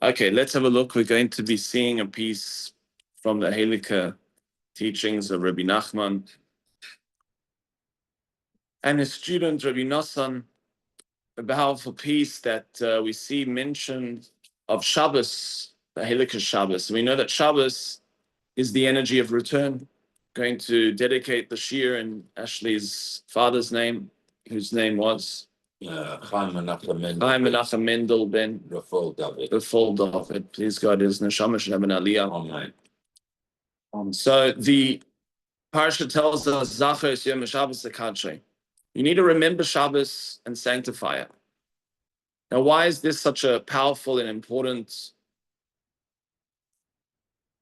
Okay, let's have a look. We're going to be seeing a piece from the Halakha teachings of Rabbi Nachman and his student Rabbi Nosson, a powerful piece that we see mentioned of Shabbos, the Halakha Shabbos. We know that Shabbos is the energy of return. Going to dedicate the shir in Ashley's father's name, whose name was Chaim Menachem Mendel ben Rafal David. Please God, his neshama should have an aliyah. So the Parasha tells us, Zachar es Yom Shabbos Lekadshei. You need to remember Shabbos and sanctify it. Now, why is this such a powerful and important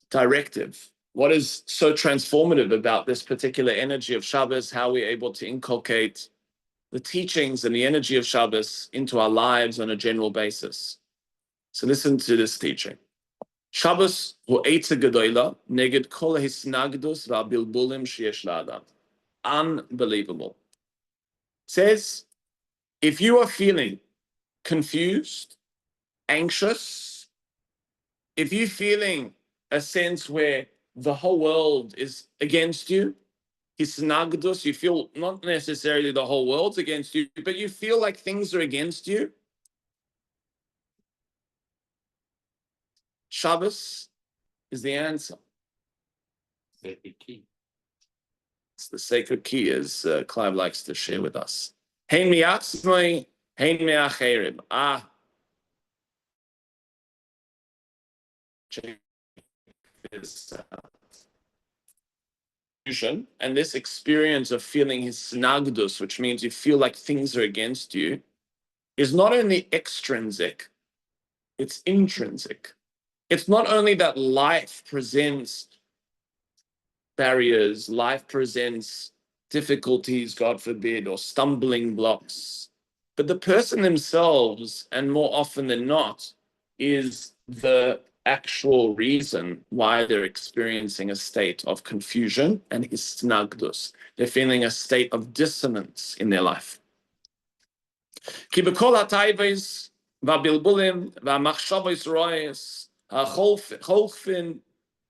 directive? What is so transformative about this particular energy of Shabbos? How we're able to inculcate the teachings and the energy of Shabbos into our lives on a general basis. So listen to this teaching. Shabbos hu eitze gedola neged kol hisnagdus va'bilbulim sheyesh la'adam. Unbelievable. It says, if you are feeling confused, anxious, if you're feeling a sense where the whole world is against you, hisnagdus, you feel not necessarily the whole world's against you, but you feel like things are against you, Shabbos is the answer. It's the sacred key, as Clive likes to share with us. Hein mi'atzmai, hein me'acherim. Check this out. And this experience of feeling hisnagdus, which means you feel like things are against you, is not only extrinsic, it's intrinsic. It's not only that life presents barriers, life presents difficulties, God forbid, or stumbling blocks, but the person themselves, and more often than not, is the actual reason why they're experiencing a state of confusion and hisnagdus. They're feeling a state of dissonance in their life. Ki b'kol ha'tayvos va'bilbulim va'machshavos ro'es ha'cholfin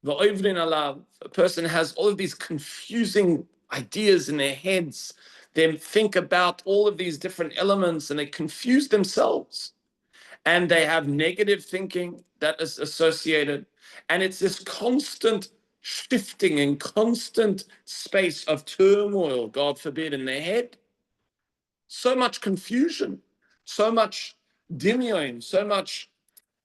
va'ovrin alav. A person has all of these confusing ideas in their heads. They think about all of these different elements and they confuse themselves. And they have negative thinking that is associated. And it's this constant shifting and constant space of turmoil, God forbid, in their head. So much confusion, so much dimion, so much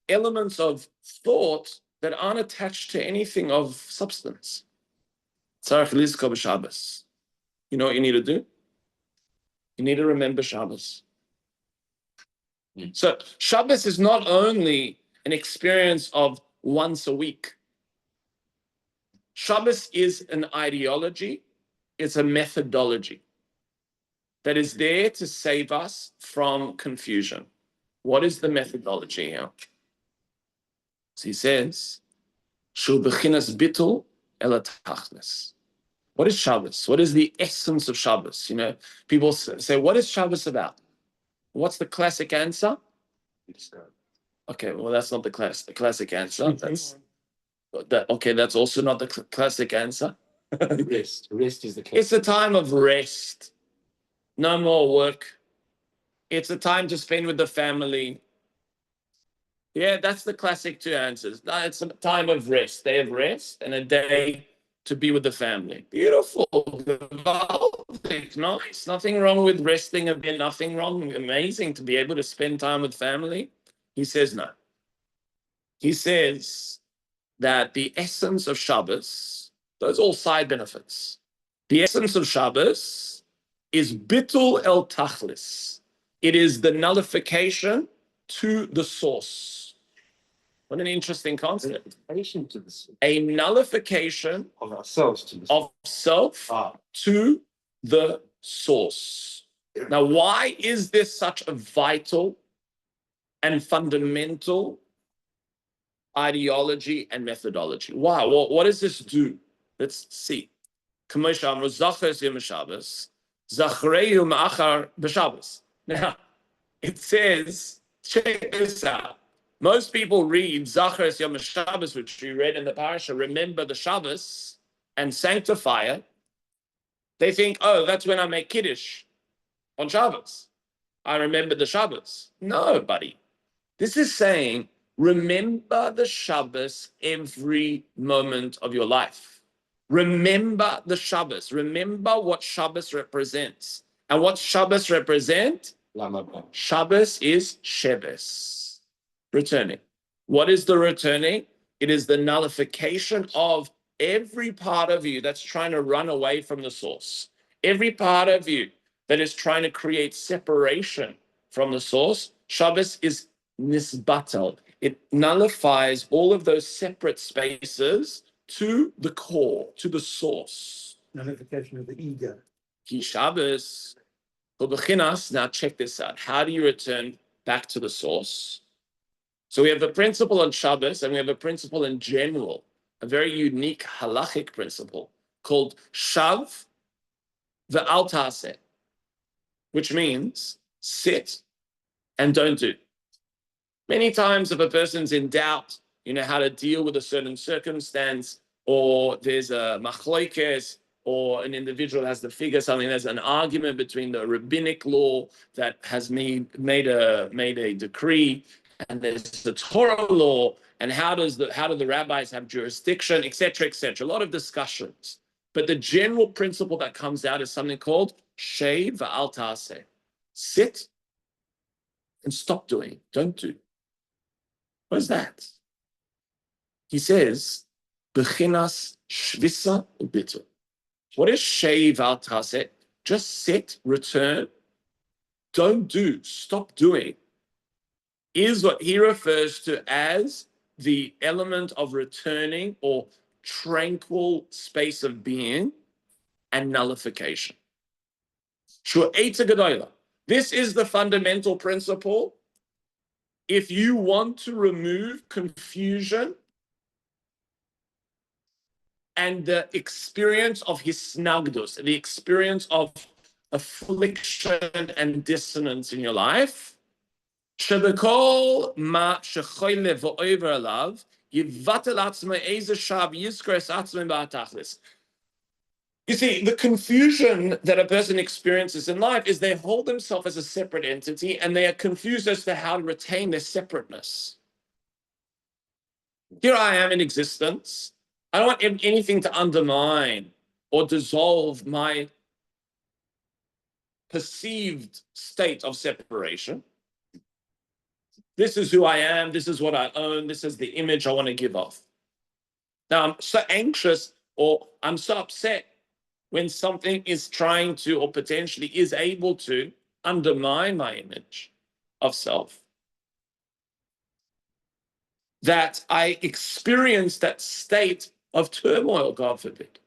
elements of thought that aren't attached to anything of substance. Tzarech lizkor b'Shabbos. You know what you need to do? You need to remember Shabbos. So Shabbos is not only an experience of once a week. Shabbos is an ideology, it's a methodology that is there to save us from confusion. What is the methodology here? So he says, Shul bechinas bitul el tachlis. What is Shabbos? What is the essence of Shabbos? You know, people say, what is Shabbos about? What's the classic answer? Okay, well, that's not the classic answer. That's also not the classic answer. Rest is the case. It's a time of rest. No more work. It's a time to spend with the family. Yeah, that's the classic two answers. No, it's a time of rest. Day of rest and a day to be with the family. Beautiful. Nice. Nothing wrong with resting a bit. Nothing wrong. Amazing to be able to spend time with family. He says no. He says that the essence of Shabbos, those are all side benefits. The essence of Shabbos is bitul el tachlis. It is the nullification to the source. What an interesting concept. A nullification of ourselves to the source. Now, why is this such a vital and fundamental ideology and methodology? Why? Well, what does this do? Let's see. Now, it says Check this out. Most people read Zachar es Yom Shabbos, which we read in the Parasha, remember the Shabbos and sanctify it. They think, oh, that's when I make Kiddush on Shabbos. I remember the Shabbos. No, buddy. This is saying, remember the Shabbos every moment of your life. Remember the Shabbos. Remember what Shabbos represents. And what Shabbos represent? Shabbos is Sheves, returning. What is the returning? It is the nullification of every part of you that's trying to run away from the source. Every part of you that is trying to create separation from the source. Shabbos is nisbatel. It nullifies all of those separate spaces to the core, to the source. Nullification of the ego. Ki Shabbos. Now check this out. How do you return back to the source? So we have a principle on Shabbos and we have a principle in general, a very unique halachic principle called Shav ve'al ta'aseh, which means sit and don't do. Many times if a person's in doubt, how to deal with a certain circumstance, or there's a machlokes, or an individual has to figure something, there's an argument between the rabbinic law that has made a decree, and there's the Torah law, and how do the rabbis have jurisdiction, etc., etc. A lot of discussions. But the general principle that comes out is something called shei va'al ta'aseh. Sit and stop doing. Don't do. What is that? He says, Bechinas shvisa ubitu. What is shei va'al ta'aseh? Just sit, return, don't do, stop doing, is what he refers to as the element of returning or tranquil space of being and nullification. This is the fundamental principle. If you want to remove confusion and the experience of hisnagdus, the experience of affliction and dissonance in your life, shebekol ma shechoyle v'over alav yivatel atzmei eze shav yizkres atzmei ba'atachlis. You see, the confusion that a person experiences in life is they hold themselves as a separate entity and they are confused as to how to retain their separateness. Here I am in existence. I don't want anything to undermine or dissolve my perceived state of separation. This is who I am. This is what I own. This is the image I want to give off. Now, I'm so anxious or I'm so upset when something is trying to or potentially is able to undermine my image of self, that I experience that state of turmoil, God forbid,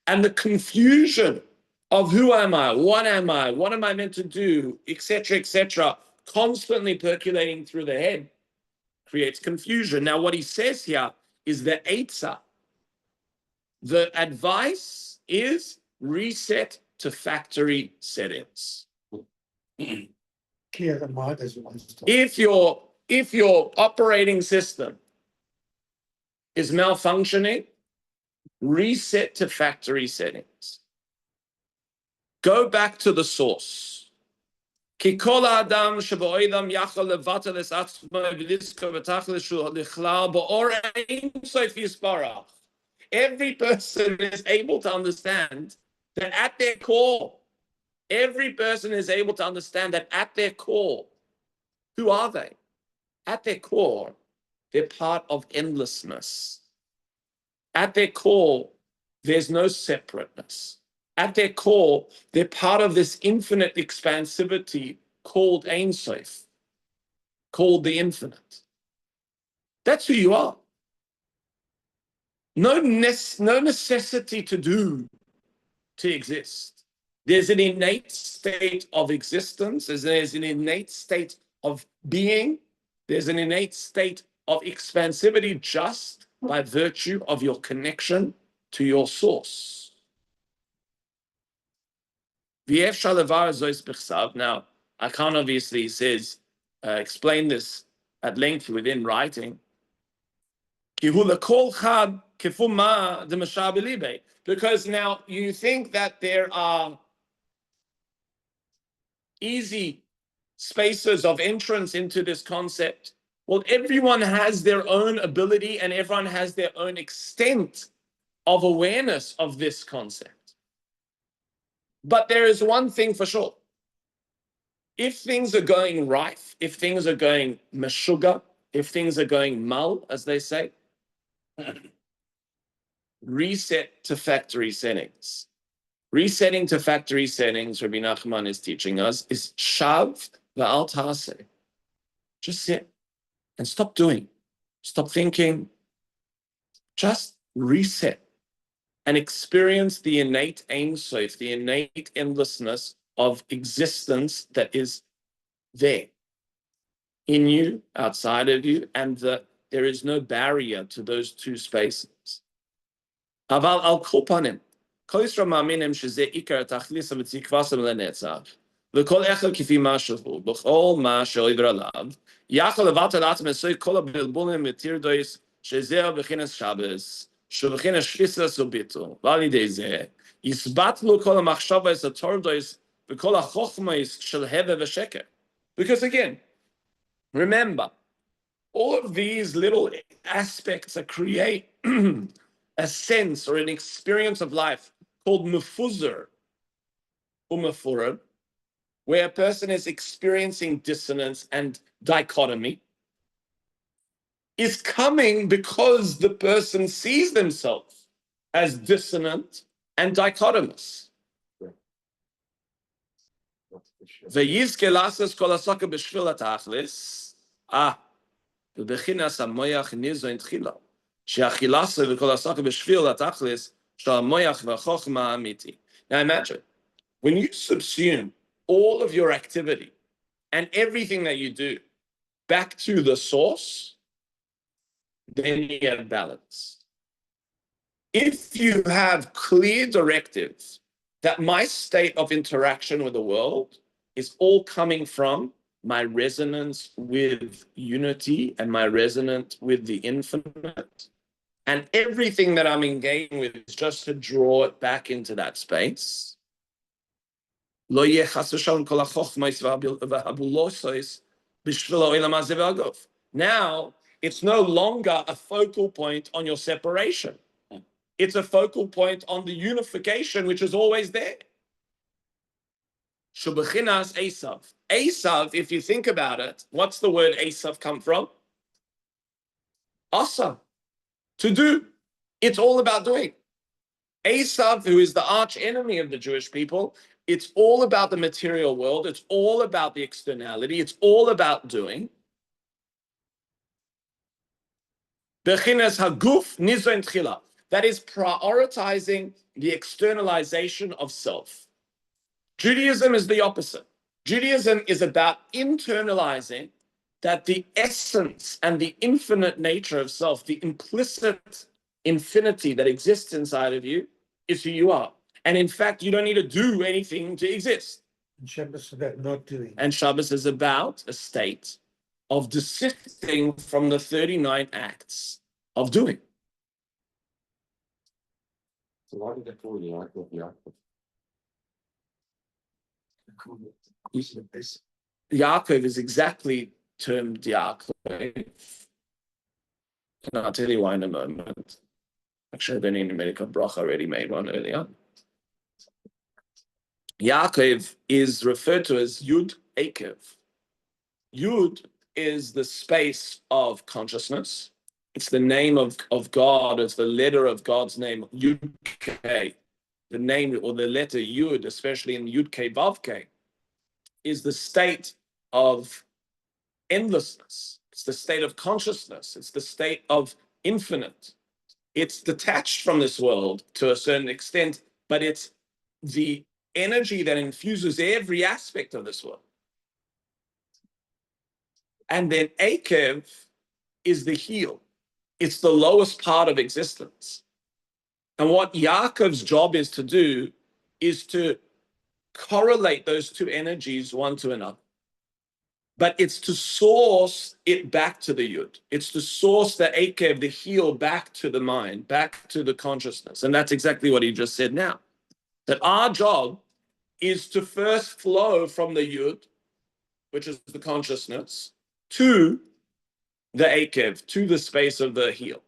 and the confusion of who am I, what am I meant to do, etc., constantly percolating through the head creates confusion. Now, what he says here is the eitzah. The advice is reset to factory settings. Clear the mind as one stop. If your operating system is malfunctioning, reset to factory settings. Go back to the source. Every person is able to understand that at their core, who are they? At their core, they're part of endlessness. At their core, there's no separateness. At their core, they're part of this infinite expansivity called Ein Sof, called the infinite. That's who you are. No necessity to do to exist. There's an innate state of existence. There's an innate state of being. There's an innate state of expansivity just by virtue of your connection to your source. Now, Akan obviously says explain this at length within writing. Because now you think that there are easy spaces of entrance into this concept. Well, everyone has their own ability and everyone has their own extent of awareness of this concept. But there is one thing for sure. If things are going right, if things are going meshuga, if things are going mal, as they say, reset to factory settings. Resetting to factory settings, Rabbi Nachman is teaching us, is shav v'al ta'aseh. Just sit and stop doing. Stop thinking. Just reset and experience the innate Ein Sof, the innate endlessness of existence that is there in you, outside of you, and that there is no barrier to those two spaces. Aval al kopanim. כל ישראל מאמינים שזה עיקר התכלית ותקוותם לנצח, וכל אחד כפי מה שהוא, בכל מה שעובר עליו, יכול לבטל לעצמו כל הבלבולים וטרדות שזהו בכנס שבס, שבכנס שפיסס וביטול, ועל ידי זה, יסבטלו כל המחשבות הטורדות וכל החוכמות של הווה ושקר. Because again, remember, all of these little aspects that create a sense or an experience of life called mufuzar or mufurad, where a person is experiencing dissonance and dichotomy, is coming because the person sees themselves as dissonant and dichotomous. ויזכה לעשות כל הסוקה בשביל התכלס, ובבחינת המוח ניזון תחילה, שהאכילסה וכל הסוקה בשביל התכלס, של המוח והחוכמה האמיתי. Now imagine, when you subsume all of your activity and everything that you do back to the source, then you have balance. If you have clear directives that my state of interaction with the world is all coming from my resonance with unity and my resonance with the infinite, and everything that I'm engaging with is just to draw it back into that space, now it's no longer a focal point on your separation. It's a focal point on the unification, which is always there. Shubachinas Esav. Esav, if you think about it, what's the word Esav come from? Asa, to do. It's all about doing. Esav, who is the arch enemy of the Jewish people, it's all about the material world. It's all about the externality. It's all about doing. Bechinas haguf nizon tchila. That is prioritizing the externalization of self. Judaism is the opposite. Judaism is about internalizing that the essence and the infinite nature of self, the implicit infinity that exists inside of you, is who you are. And in fact, you don't need to do anything to exist. And Shabbos is about not doing. And Shabbos is about a state of desisting from the 39 acts of doing. So why did they call the art of Yaakov? Yaakov is exactly termed Yaakov. And I'll tell you why in a moment. Actually, I don't need to make a bracha, already made one earlier. Yaakov is referred to as Yud Akev. Yud is the space of consciousness. It's the name of God. It's the letter of God's name, Yud K. The name or the letter Yud, especially in Yud K Vav K, is the state of endlessness. It's the state of consciousness. It's the state of infinite. It's detached from this world to a certain extent, but it's the energy that infuses every aspect of this world. And then Akev is the heel. It's the lowest part of existence. And what Yaakov's job is to do is to correlate those two energies one to another. but it's to source it back to the yud. It's to source the akev, the heel, back to the mind, back to the consciousness. And that's exactly what he just said now. That our job is to first flow from the yud, which is the consciousness, to the akev, to the space of the heel.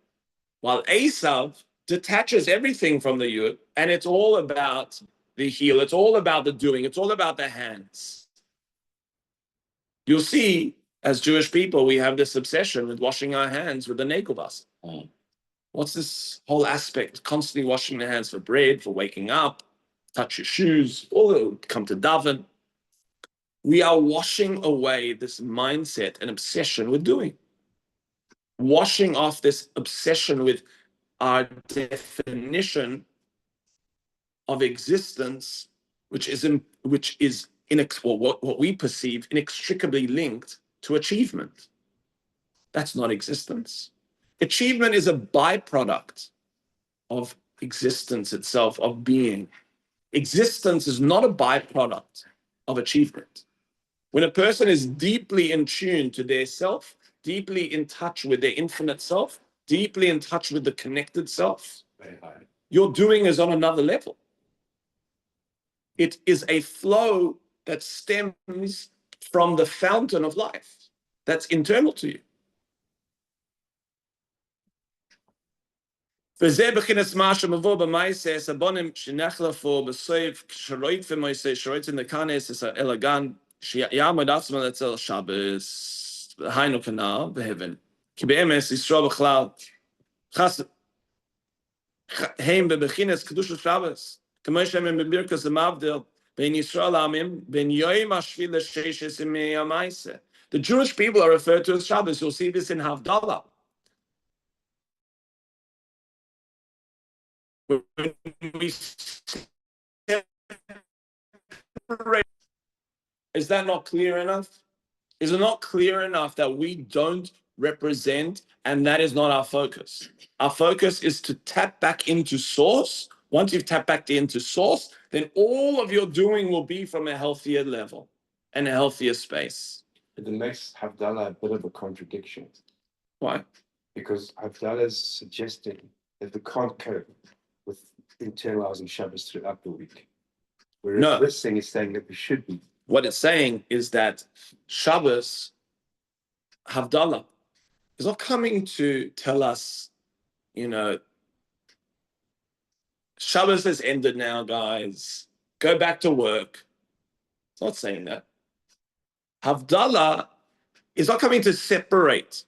While Esav detaches everything from the yud, and it's all about the heel, it's all about the doing, it's all about the hands. You'll see, as Jewish people, we have this obsession with washing our hands with the nekelbas. What's this whole aspect? Constantly washing the hands for bread, for waking up, touch your shoes, all come to daven. We are washing away this mindset and obsession with doing. Washing off this obsession with our definition of existence, which is what we perceive inextricably linked to achievement. That's not existence. Achievement is a byproduct of existence itself, of being. Existence is not a byproduct of achievement. When a person is deeply in tune to their self, deeply in touch with their infinite self, deeply in touch with the connected self, your doing is on another level. It is a flow that stems from the fountain of life that's internal to you. וזה בחינס מה שמבוא במייסס, הבונים שנחלפו בסויף, שרוית ומייסס, שרוית נקנס, אלגן, שיעמוד עצמו אצל שבס, היינו כנער, בהבן. כי באמס ישרו בכלל, הם בבחינס קדוש לשבס, כמו שהם בברכס המבדל, בין ישראל לעמים, בין יום השביל לששת ימי המייסה. The Jewish people are referred to as Shabbos. You'll see this in Havdalah. When we separate, is that not clear enough? Is it not clear enough that we don't represent, and that is not our focus? Our focus is to tap back into source. Once you've tapped back into source, then all of your doing will be from a healthier level and a healthier space. It makes Havdalah a bit of a contradiction. Why? Because Havdalah is suggesting that we can't cope with internalizing Shabbos throughout the week. Whereas this thing is saying that we should be. What it's saying is that Shabbos, Havdalah, is not coming to tell us, Shabbos has ended now, guys. Go back to work. It's not saying that. Havdalah is not coming to separate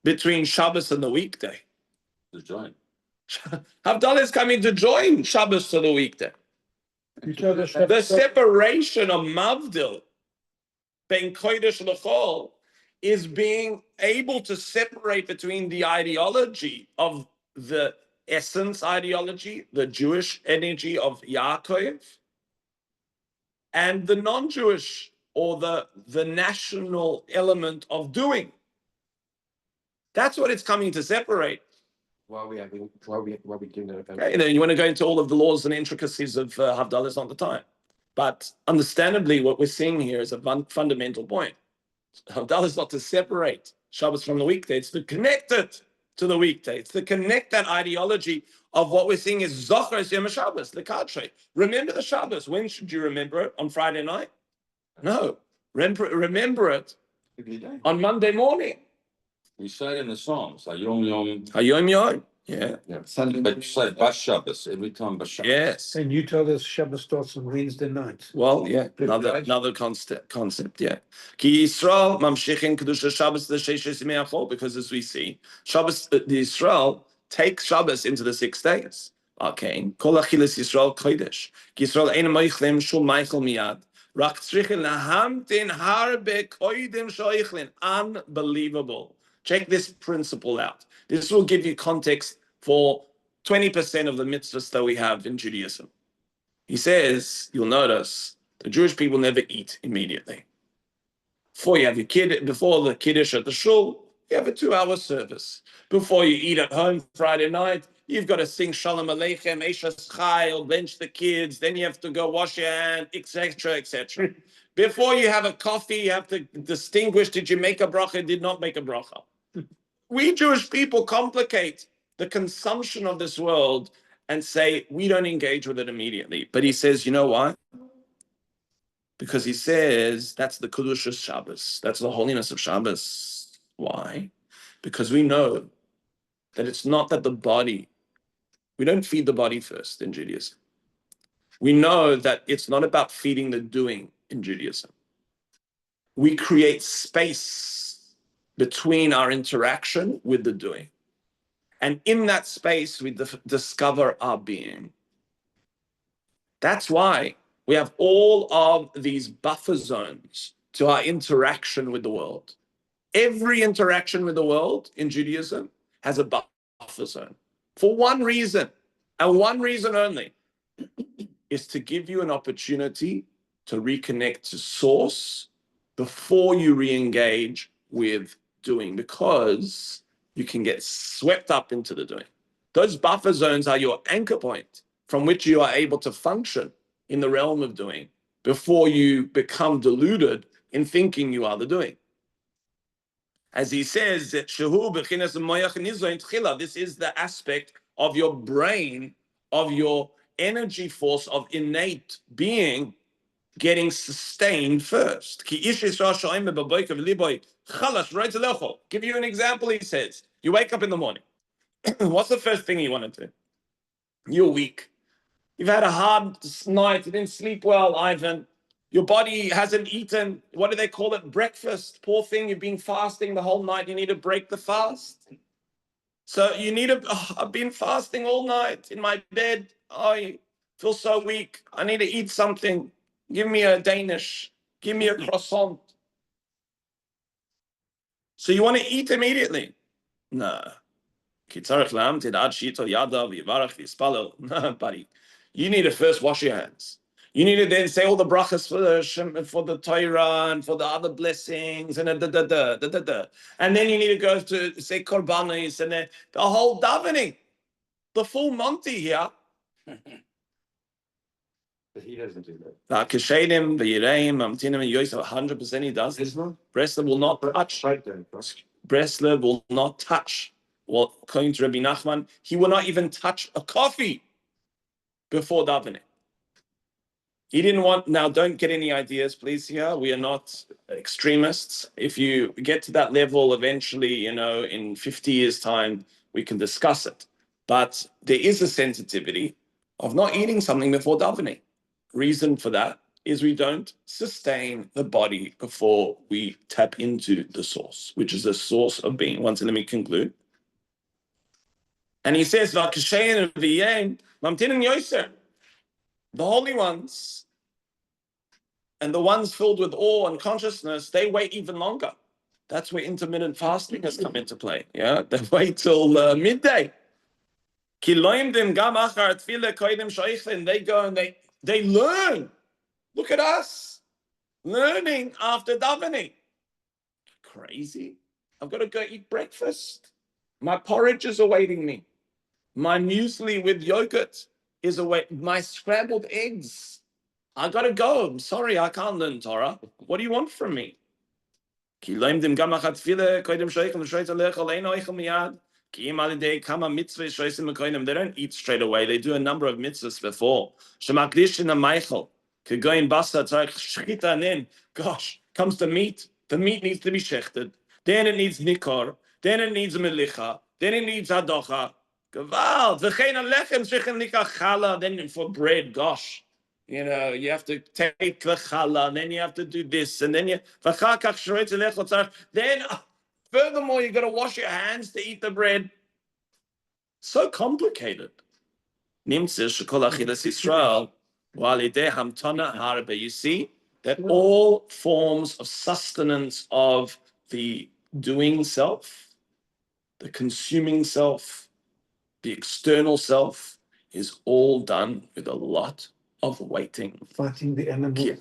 between Shabbos and the weekday. To join. Havdalah is coming to join Shabbos to the weekday. The separation of Mavdil, Ben Kodesh L'chol, is being able to separate between the ideology of the essence ideology, the Jewish energy of Yaakov, and the non-Jewish or the national element of doing. That's what it's coming to separate. Why are we doing that? Okay, you want to go into all of the laws and intricacies of Havdalah, is not the time. But understandably, what we're seeing here is a fundamental point. Havdalah is not to separate Shabbos from the weekday, it's to connect it to the weekday. It's to connect that ideology of what we're seeing is Zochar Yom Shabbos, the Kadshei. Remember the Shabbos. When should you remember it? On Friday night? No. Remember it on Monday morning. We say it in the Psalms, Hayom Yom. Hayom Yom. Yeah. Sunday, but you say Bas Shabbos every time. Bas Shabbos. Yes. And you told us Shabbos starts on Wednesday night. Well, yeah, another concept, yeah. Ki Yisro mamshichin kedusha Shabbos l'sheish yimei achol, because as we see, Shabbos, the Yisrael takes Shabbos into the 6 days. Okay, kol achilas Yisrael kodesh. Ki Yisrael ein moichlem shul meichel miyad. Rak tzrichin lahamtin harbe koidim shoichlin. Unbelievable. Check this principle out. This will give you context for 20% of the mitzvahs that we have in Judaism. He says, you'll notice, the Jewish people never eat immediately. Before you have before the Kiddush at the shul, you have a 2-hour service. Before you eat at home Friday night, you've got to sing Shalom Aleichem, Eishas Chai, or bench the kids, then you have to go wash your hands, etc., etc. Before you have a coffee, you have to distinguish, did you make a bracha, did not make a bracha. We Jewish people complicate the consumption of this world and say, we don't engage with it immediately. But he says, you know why? Because he says, that's the Kedushas Shabbos. That's the holiness of Shabbos. Why? Because we know that it's not that the body, we don't feed the body first in Judaism. We know that it's not about feeding the doing in Judaism. We create space between our interaction with the doing. And in that space, we discover our being. That's why we have all of these buffer zones to our interaction with the world. Every interaction with the world in Judaism has a buffer zone for one reason, and one reason only, is to give you an opportunity to reconnect to source before you re-engage with doing, because you can get swept up into the doing. Those buffer zones are your anchor point from which you are able to function in the realm of doing before you become deluded in thinking you are the doing. As he says, this is the aspect of your brain, of your energy force, of innate being getting sustained first. Give you an example, he says. You wake up in the morning. What's the first thing you want to do? You're weak. You've had a hard night. You didn't sleep well, Ivan. Your body hasn't eaten, what do they call it? Breakfast. Poor thing, you've been fasting the whole night. You need to break the fast. So you need to, I've been fasting all night in my bed. I feel so weak. I need to eat something. Give me a Danish. Give me a croissant. So you want to eat immediately? No. No, buddy. You need to first wash your hands. You need to then say all the brachas for the Torah and for the other blessings and And then you need to go to say korbanos and then the whole davening, the full Monty here. But he doesn't do that. 100% he does. Bresler will not touch. Bresler will not touch. Well, according to Rabbi Nachman, he will not even touch a coffee before davening. He didn't want, now don't get any ideas, please, here. We are not extremists. If you get to that level, eventually, in 50 years' time, we can discuss it. But there is a sensitivity of not eating something before davening. Reason for that is we don't sustain the body before we tap into the source, which is the source of being. Once, let me conclude. And he says, the holy ones and the ones filled with awe and consciousness, they wait even longer. That's where intermittent fasting has come into play. Yeah, they wait till midday. And they go and they learn. Look at us, learning after davening. Crazy. I've got to go eat breakfast. My porridge is awaiting me. My muesli with yogurt is awaiting. My scrambled eggs. I got to go. I'm sorry, I can't learn Torah. What do you want from me? They don't eat straight away. They do a number of mitzvahs before. Gosh, comes to meat. The meat needs to be shechted. Then it needs nikor. Then it needs melicha. Then it needs hadocha. Gewalt. Then for bread, gosh. You have to take the challah, and then you have to do this, and then then furthermore, you got to wash your hands to eat the bread. So complicated. You see that all forms of sustenance of the doing self, the consuming self, the external self is all done with a lot of waiting. Fighting the enemy.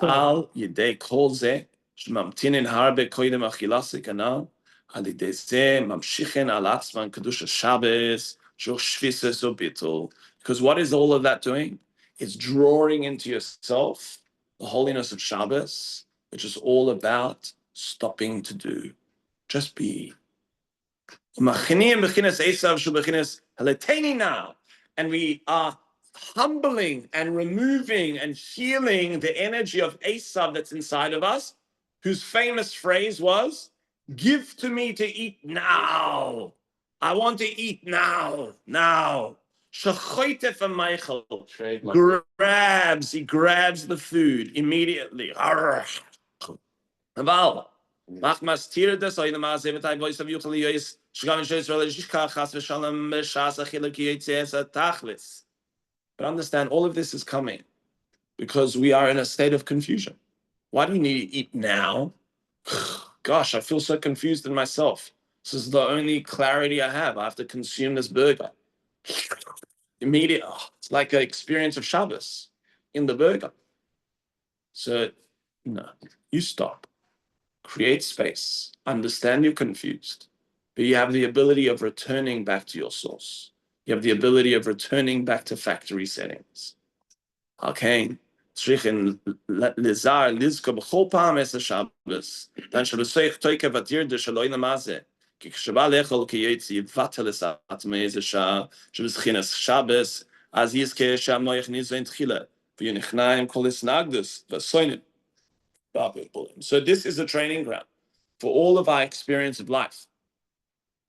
Because what is all of that doing? It's drawing into yourself the holiness of Shabbos, which is all about stopping to do. Just be. And we are humbling and removing and healing the energy of Esav that's inside of us, whose famous phrase was, "Give to me to eat now. I want to eat now, now." He grabs the food immediately. But understand, all of this is coming because we are in a state of confusion. Why do we need to eat now? Gosh, I feel so confused in myself. This is the only clarity I have. I have to consume this burger. Immediate, it's like an experience of Shabbos in the burger. So, no, you stop. Create space, understand you're confused, but you have the ability of returning back to your source. You have the ability of returning back to factory settings. Okay. Tzrichen lizar lizka b'chol pa'am es Shabbos. Dan sheb'soich toike vatir de shaloi namazeh. Ki k'sheba lechol ki yotzi yivatel es atmei es shah sheb'schinas Shabbos az yizke sham noich nizo in tchila v'yunichnayim kol isnagdus v'soinim. So this is a training ground for all of our experience of life.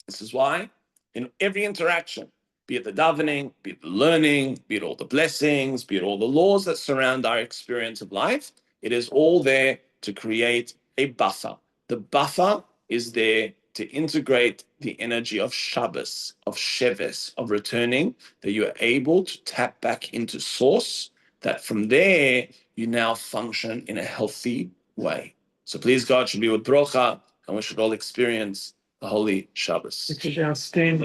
This is why in every interaction, be it the davening, be it the learning, be it all the blessings, be it all the laws that surround our experience of life, it is all there to create a buffer. The buffer is there to integrate the energy of Shabbos, of Sheves, of returning, that you are able to tap back into source, that from there you now function in a healthy way. So please God should be with Brocha, and we should all experience the holy Shabbos. Which is outstanding.